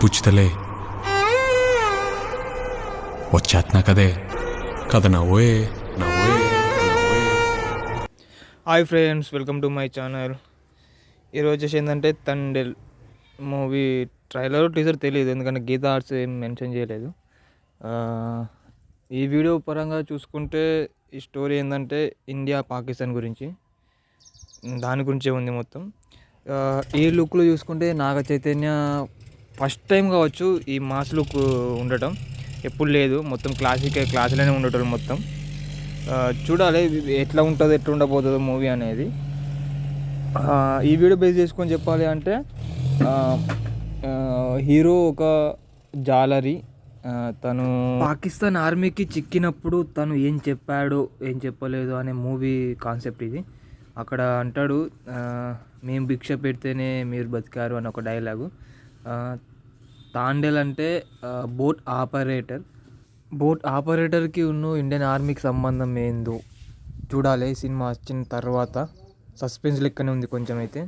పుచ్చుతలే వచ్చేస్తున్నా కదే కథ నవ్వే నవ్వే నవ్వే. Hi friends, welcome to my channel. ఈరోజు వచ్చేసి ఏంటంటే తండేల్ మూవీ ట్రైలర్ టీజర్ తెలియదు, ఎందుకంటే గీతా ఆర్ట్స్ ఏం మెన్షన్ చేయలేదు. ఈ వీడియో పరంగా చూసుకుంటే ఈ స్టోరీ ఏంటంటే ఇండియా పాకిస్తాన్ గురించి, దాని గురించే ఉంది మొత్తం. ఈ లుక్లో చూసుకుంటే నాగ చైతన్య ఫస్ట్ టైం కావచ్చు ఈ మాస్ లుక్ ఉండటం, ఎప్పుడు లేదు. మొత్తం క్లాసులోనే ఉండటం మొత్తం. చూడాలి ఎట్లా ఉంటుందో ఎట్లా ఉండబోతుందో మూవీ అనేది. ఈ వీడియో బేస్ చేసుకొని చెప్పాలి అంటే హీరో ఒక జాలరీ, తను పాకిస్తాన్ ఆర్మీకి చిక్కినప్పుడు తను ఏం చెప్పాడో ఏం చెప్పలేదు అనే మూవీ కాన్సెప్ట్ ఇది. అక్కడ అంటాడు, మేము భిక్ష పెడితేనే మీరు బతికారు అని ఒక డైలాగు. తాండేల్ అంటే బోట్ ఆపరేటర్కి ఉన్న ఇండియన్ ఆర్మీకి సంబంధం ఏందో చూడాలి సినిమా వచ్చిన తర్వాత. సస్పెన్స్ లెక్కనే ఉంది కొంచెం అయితే.